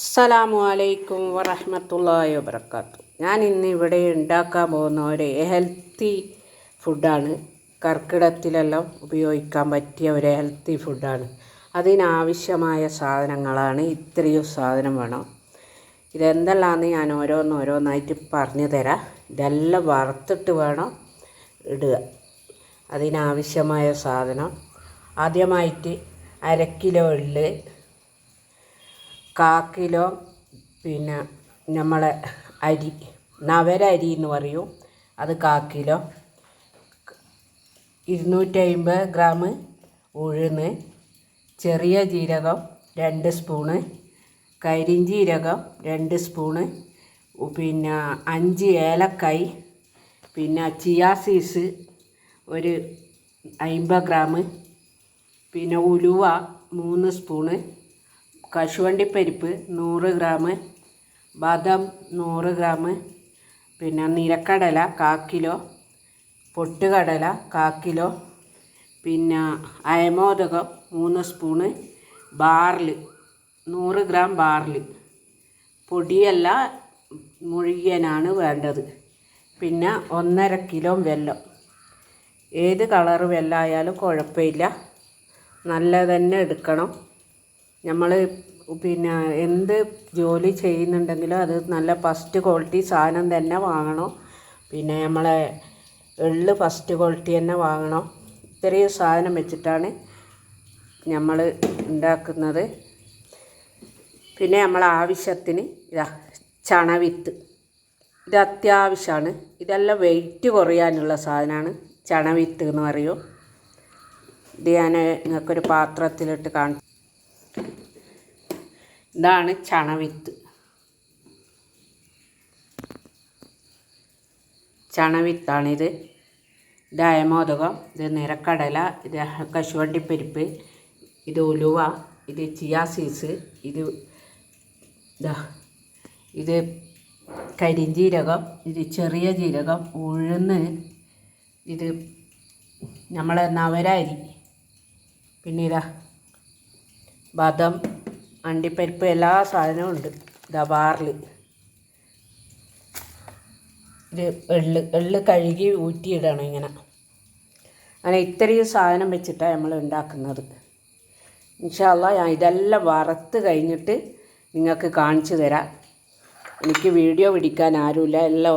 അസ്സലാമു അലൈക്കും വറഹ്മത്തുള്ളാഹി വബറകാതുഹു. ഞാൻ ഇന്ന് ഇവിടെ ഉണ്ടാക്കാൻ പോകുന്ന ഒരു ഹെൽത്തി ഫുഡാണ്. കർക്കിടകത്തിലെല്ലാം ഉപയോഗിക്കാൻ പറ്റിയ ഒരു ഹെൽത്തി ഫുഡാണ്. അതിനാവശ്യമായ സാധനങ്ങളാണ് ഇത്രയും സാധനം വേണം. ഇതെന്തെല്ലാമെന്ന് ഞാൻ ഓരോന്നായിട്ട് പറഞ്ഞു തരാം. ഇതെല്ലാം വറുത്തിട്ട് വേണം ഇടുക. അതിനാവശ്യമായ സാധനം ആദ്യമായിട്ട് 1/2 കിലോ എള്ള്, 1/4 കിലോ നമ്മളെ അരി, നവര അരി എന്ന് പറയും, അത് 1/4 കിലോ, 250 ഗ്രാം ഉഴുന്ന്, ചെറിയ ജീരകം 2 സ്പൂണ്, കരിഞ്ജീരകം 2 സ്പൂണ്, 5 ഏലക്കായ്, ചിയാ സീഡ്സ് ഒരു 50 ഗ്രാം, ഉലുവ 3 സ്പൂണ്, കശുവണ്ടിപ്പരിപ്പ് 100 ഗ്രാം, ബാദാം 100 ഗ്രാം, നിലക്കടല 1/4 കിലോ, പൊട്ടുകടല 1/4 കിലോ, അയമോദകം 3 സ്പൂണ്, ബാർലി 100 ഗ്രാം ബാർലി, പൊടിയല്ല മുഴുകിയനാണ് വേണ്ടത്. 1.5 കിലോ വെല്ലം. ഏത് കളറ് വെല്ലമായാലും കുഴപ്പമില്ല, നല്ലത് തന്നെ എടുക്കണം. നമ്മൾ എന്ത് ജോലി ചെയ്യുന്നുണ്ടെങ്കിലും അത് നല്ല ഫസ്റ്റ് ക്വാളിറ്റി സാധനം തന്നെ വാങ്ങണം. നമ്മളെ എള്ള് ഫസ്റ്റ് ക്വാളിറ്റി തന്നെ വാങ്ങണം. ഇത്രയും സാധനം വെച്ചിട്ടാണ് നമ്മൾ ഉണ്ടാക്കുന്നത്. നമ്മൾ ആവശ്യത്തിന് ചണവിത്ത്, ഇത് അത്യാവശ്യമാണ്. ഇതെല്ലാം വെയിറ്റ് കുറയാനുള്ള സാധനമാണ് ചണവിത്ത് എന്ന് പറയും. ഇത് ഞാൻ നിങ്ങൾക്കൊരു പാത്രത്തിലിട്ട് കാണിച്ചു. ഇതാണ് ചണവിത്ത്. ചണവിത്താണിത്. ഇത് അയമോദകം, ഇത് നിലക്കടല, ഇത് കശുവണ്ടിപ്പരിപ്പ്, ഇത് ഉലുവ, ഇത് ചിയാ സീഡ്സ്, ഇത് കരിഞ്ജീരകം, ഇത് ചെറിയ ജീരകം, ഉഴുന്ന്, ഇത് നമ്മളെ നവര അരി, ബാദം, അണ്ടിപ്പരിപ്പ്, എല്ലാ സാധനവും ഉണ്ട്. ബാർലി, ഇത് എള്ള് കഴുകി ഊറ്റിയിടണം. അങ്ങനെ ഇത്രയും സാധനം വെച്ചിട്ടാണ് നമ്മൾ ഉണ്ടാക്കുന്നത്. ഇൻഷാ അല്ലാഹ് ഞാൻ ഇതെല്ലാം വറുത്ത് കഴിഞ്ഞിട്ട് നിങ്ങൾക്ക് കാണിച്ചു തരാം. എനിക്ക് വീഡിയോ പിടിക്കാൻ ആരുമില്ല, എല്ലാം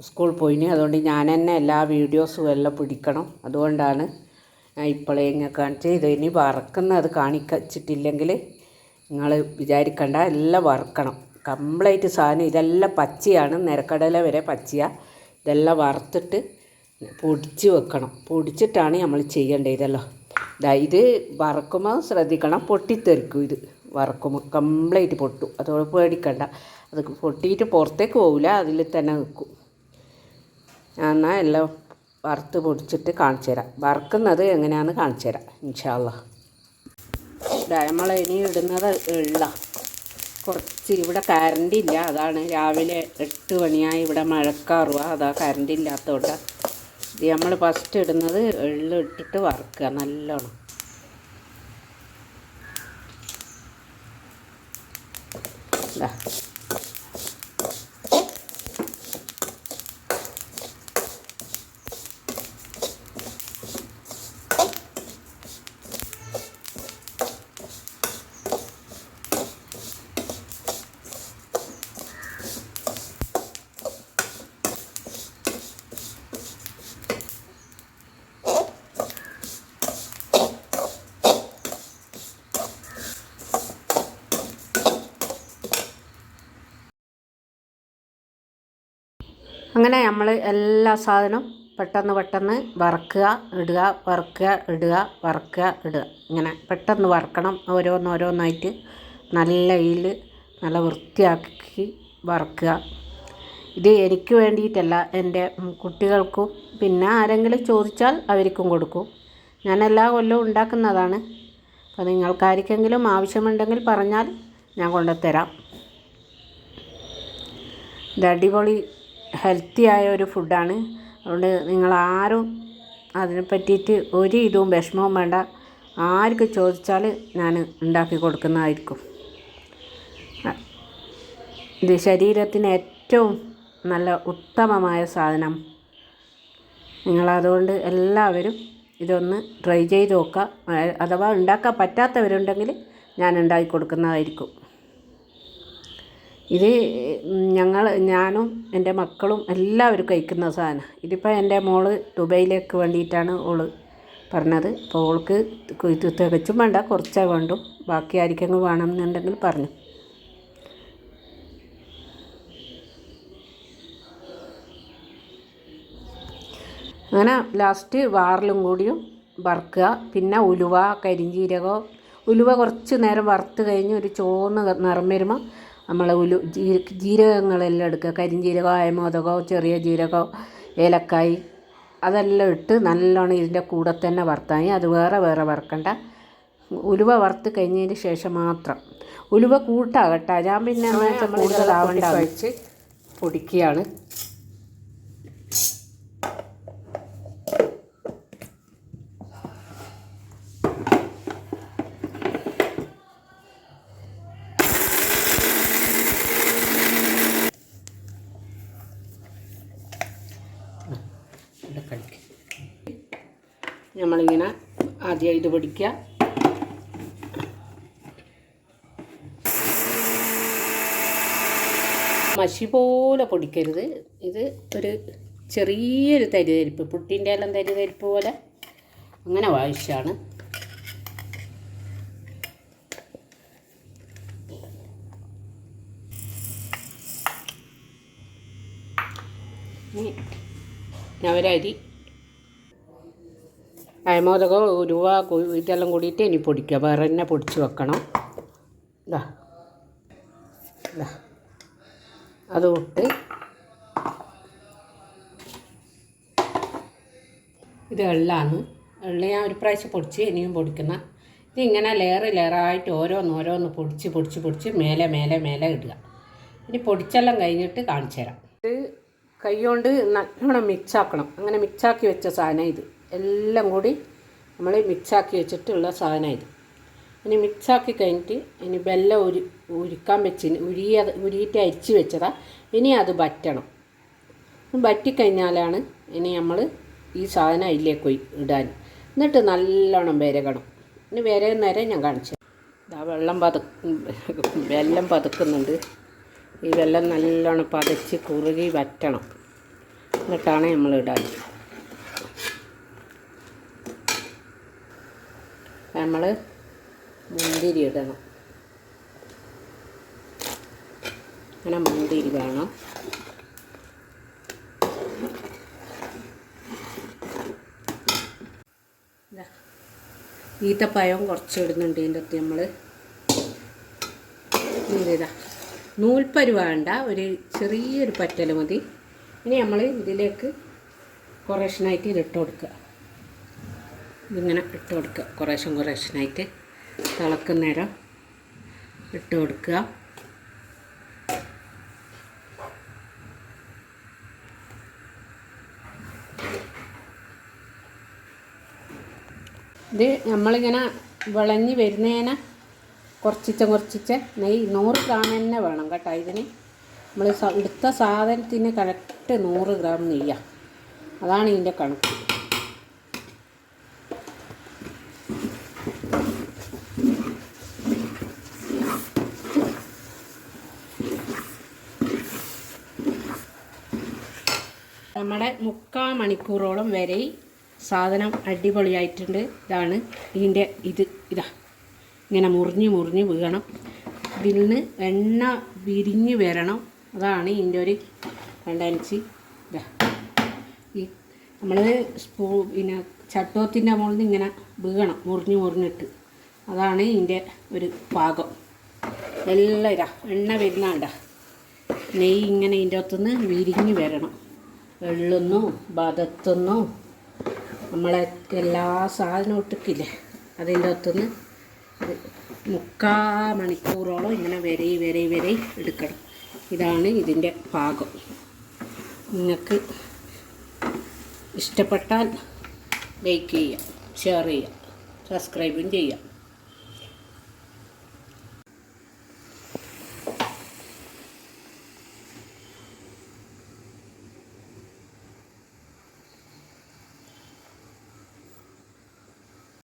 സ്കൂളിൽ പോയിന്. അതുകൊണ്ട് ഞാൻ തന്നെ എല്ലാ വീഡിയോസും എല്ലാം പിടിക്കണം. അതുകൊണ്ടാണ് ഞാൻ ഇപ്പോഴേ ഇങ്ങനെ കാണിച്ച്. ഇനി വറക്കുന്നത് കാണിച്ചിട്ടില്ലെങ്കിൽ നിങ്ങൾ വിചാരിക്കണ്ട, എല്ലാം വറുക്കണം കംപ്ലീറ്റ് സാധനം. ഇതെല്ലാം പച്ചയാണ്, നിലക്കടല വരെ പച്ചയാണ്. ഇതെല്ലാം വറുത്തിട്ട് പൊടിച്ച് വെക്കണം. പൊടിച്ചിട്ടാണ് നമ്മൾ ചെയ്യേണ്ടത്. ഇതെല്ലാം ഇത് വറക്കുമ്പോൾ ശ്രദ്ധിക്കണം, പൊട്ടിത്തെറിക്കും. ഇത് വറക്കുമ്പോൾ കംപ്ലീറ്റ് പൊട്ടും, അതോടെ പേടിക്കണ്ട. അത് പൊട്ടിയിട്ട് പുറത്തേക്ക് പോവില്ല, അതിൽ തന്നെ നിൽക്കും. എന്നാൽ എല്ലാം വറുത്ത് പൊടിച്ചിട്ട് കാണിച്ചു തരാം. വറുക്കുന്നത് എങ്ങനെയാണെന്ന് കാണിച്ചു തരാം ഇൻഷാ അല്ലാഹ്. നമ്മൾ ഇനി ഇടുന്നത് എള്ള. കുറച്ച് ഇവിടെ കറണ്ടില്ല, അതാണ് രാവിലെ 8 മണിയായി. ഇവിടെ മഴക്കാറുക, അതാ കറണ്ട് ഇല്ലാത്തതുകൊണ്ട്. ഇത് നമ്മൾ ഫസ്റ്റ് ഇടുന്നത് എള്ള് ഇട്ടിട്ട് വറുക്കുക നല്ലോണം. അങ്ങനെ നമ്മൾ എല്ലാ സാധനവും പെട്ടെന്ന് വറക്കുക, ഇടുക, വറക്കുക, ഇടുക, വറക്കുക, ഇടുക. ഇങ്ങനെ പെട്ടെന്ന് വറക്കണം. ഓരോന്നായിട്ട് നല്ല വൃത്തിയാക്കി വറക്കുക. ഇത് എനിക്ക് വേണ്ടിയിട്ടല്ല, എൻ്റെ കുട്ടികൾക്കും ആരെങ്കിലും ചോദിച്ചാൽ അവർക്കും കൊടുക്കും. ഞാൻ എല്ലാ കൊല്ലവും ഉണ്ടാക്കുന്നതാണ്. അപ്പോൾ നിങ്ങൾക്കാർക്കെങ്കിലും ആവശ്യമുണ്ടെങ്കിൽ പറഞ്ഞാൽ ഞാൻ കൊണ്ടുതരാം. ഇത് അടിപൊളി ഹെൽത്തിയായ ഒരു ഫുഡാണ്. അതുകൊണ്ട് നിങ്ങളാരും അതിനെ പറ്റിയിട്ട് ഒരു വിഷമവും വേണ്ട. ആർക്ക് ചോദിച്ചാൽ ഞാൻ ഉണ്ടാക്കി കൊടുക്കുന്നതായിരിക്കും. ഇത് ശരീരത്തിന് ഏറ്റവും നല്ല ഉത്തമമായ സാധനം. നിങ്ങളതുകൊണ്ട് എല്ലാവരും ഇതൊന്ന് ട്രൈ ചെയ്ത് നോക്കുക. അഥവാ ഉണ്ടാക്കാൻ പറ്റാത്തവരുണ്ടെങ്കിൽ ഞാൻ ഉണ്ടാക്കി കൊടുക്കുന്നതായിരിക്കും. ഇത് ഞാനും എൻ്റെ മക്കളും എല്ലാവരും കഴിക്കുന്ന സാധനം. ഇതിപ്പോൾ എൻ്റെ മോള് ദുബൈയിലേക്ക് വേണ്ടിയിട്ടാണ് ഓള് പറഞ്ഞത്. അപ്പോൾ ഓൾക്ക് ഇത് തികച്ചും വേണ്ട, കുറച്ചേ വേണ്ടു. ബാക്കി ആർക്കെങ്കിലും വേണമെന്നുണ്ടെങ്കിൽ പറഞ്ഞു. അങ്ങനെ ലാസ്റ്റ് വാറിലും കൂടിയും വറുക്കുക. പിന്നെ ഉലുവ, കരിഞ്ജീരകം. ഉലുവ കുറച്ച് നേരം വറുത്ത് കഴിഞ്ഞ് ഒരു ചുവന്ന നിറം വരുമ്പോൾ നമ്മൾ ജീരകങ്ങളെല്ലാം എടുക്കുക. കരിഞ്ജീരകം, അയമോദകം, ചെറിയ ജീരകം, ഏലക്കായ് അതെല്ലാം ഇട്ട് നല്ലോണം ഇതിൻ്റെ കൂടെ തന്നെ വറുത്താൽ അത് വേറെ വറുക്കണ്ട. ഉലുവ വറുത്ത് കഴിഞ്ഞതിന് ശേഷം മാത്രം. ഉലുവ കൂട്ടാകട്ടെ, ഞാൻ പിന്നെ കൂടുതലാവേണ്ട വെച്ച് പൊടിക്കുകയാണ്. നമ്മളിങ്ങനെ ആദ്യം ഇത് പൊടിക്കുക. മഷി പോലെ പൊടിക്കരുത്. ഇത് ഒരു ചെറിയൊരു തരിതരിപ്പ്, പുട്ടിൻ്റെ എല്ലാം തരിതരിപ്പ് പോലെ അങ്ങനെ ആവശ്യമാണ്. ഞവരരി, അയമോദകം, ഉലുവ ഇതെല്ലാം കൂടിയിട്ട് ഇനി പൊടിക്കുക. വേറെ തന്നെ പൊടിച്ച് വെക്കണം. ഇതാ അത് ഇട്ട് ഇത് എള്ളാണ്. എള്ള് ഞാൻ ഒരു പ്രാവശ്യം പൊടിച്ച് ഇനിയും പൊടിക്കുന്ന. ഇതിങ്ങനെ ലെയറായിട്ട് ഓരോന്ന് പൊടിച്ച് മേലെ ഇടുക. ഇനി പൊടിച്ചെല്ലാം കഴിഞ്ഞിട്ട് കാണിച്ചു തരാം. ഇത് കൈ കൊണ്ട് നല്ലോണം മിക്സാക്കണം. അങ്ങനെ മിക്സാക്കി വെച്ച സാധനം ഇത്. എല്ലാം കൂടി നമ്മൾ മിക്സാക്കി വെച്ചിട്ടുള്ള സാധനം ഇത്. ഇനി മിക്സാക്കി കഴിഞ്ഞിട്ട് ഇനി വെല്ലം ഉരുക്കാൻ വെച്ചിന് ഉരിയിട്ട് അരിച്ച് വെച്ചതാണ്. ഇനി അത് വറ്റണം. വറ്റിക്കഴിഞ്ഞാലാണ് ഇനി നമ്മൾ ഈ സാധനം അതിലേക്ക് ഇടാൻ. എന്നിട്ട് നല്ലോണം വിരകണം. ഇനി വിരകുന്നേരം ഞാൻ കാണിച്ചു. ഇതാ വെല്ലം പതുക്കുന്നുണ്ട്. ഈ വെല്ലം നല്ലോണം പതച്ച് കുറുകി വറ്റണം. എന്നിട്ടാണ് നമ്മൾ ഇടാൻ. നമ്മൾ മുന്തിരി ഇടണം. അങ്ങനെ മുന്തിരി വേണം. ഈത്തപ്പഴം കുറച്ച് ഇടുന്നുണ്ട് ഇതിൻ്റെ അകത്ത്. നമ്മൾ ഇതാ നൂൽപ്പരു വേണ്ട, ഒരു ചെറിയൊരു പറ്റൽ മതി. ഇനി നമ്മൾ ഇതിലേക്ക് കുറേശ്ശനായിട്ട് ഇതിട്ട് കൊടുക്കുക. ഇതിങ്ങനെ ഇട്ട് കൊടുക്കുക. കുറേശ്ശനായിട്ട് തിളക്കുന്നേരം ഇട്ട് കൊടുക്കുക. ഇത് നമ്മളിങ്ങനെ വിളഞ്ഞ് വരുന്നതിനെ കുറച്ചിച്ച നെയ്യ് 100 ഗ്രാം തന്നെ വേണം കേട്ടോ. ഇതിന് നമ്മൾ എടുത്ത സാധനത്തിന് കറക്റ്റ് 100 ഗ്രാം നെയ്യാണ്. അതാണ് ഇതിൻ്റെ കണക്ക്. നമ്മുടെ 3/4 മണിക്കൂറോളം വരെ സാധനം അടിപൊളിയായിട്ടുണ്ട്. ഇതാണ് ഇതിൻ്റെ ഇതാ ഇങ്ങനെ മുറിഞ്ഞ് വീഴണം. ഇതിൽ നിന്ന് എണ്ണ വിരിഞ്ഞ് വരണം. അതാണ് ഇതിൻ്റെ ഒരു ടെൻഡൻസി. ഇതാ ഈ നമ്മൾ പിന്നെ ചട്ടോത്തിൻ്റെ മുകളിൽ നിന്ന് ഇങ്ങനെ വീഴണം, മുറിഞ്ഞിട്ട്. അതാണ് ഇതിൻ്റെ ഒരു പാകം. എല്ലാം ഇതാ എണ്ണ വരുന്നാണ്ട. നെയ്യ് ഇങ്ങനെ ഇതിൻ്റെ അകത്തുനിന്ന് വിരിഞ്ഞ് വരണം. വെള്ളുന്നു ബതത്തുന്നു നമ്മളെ എല്ലാ സാധനവും ഇട്ടിക്കില്ലേ അതിൻ്റെ അകത്തുനിന്ന് 3/4 മണിക്കൂറോളം ഇങ്ങനെ വരെ എടുക്കണം. ഇതാണ് ഇതിൻ്റെ പാകം. നിങ്ങൾക്ക് ഇഷ്ടപ്പെട്ടാൽ ലൈക്ക് ചെയ്യുക, ഷെയർ ചെയ്യുക, സബ്സ്ക്രൈബും ചെയ്യുക.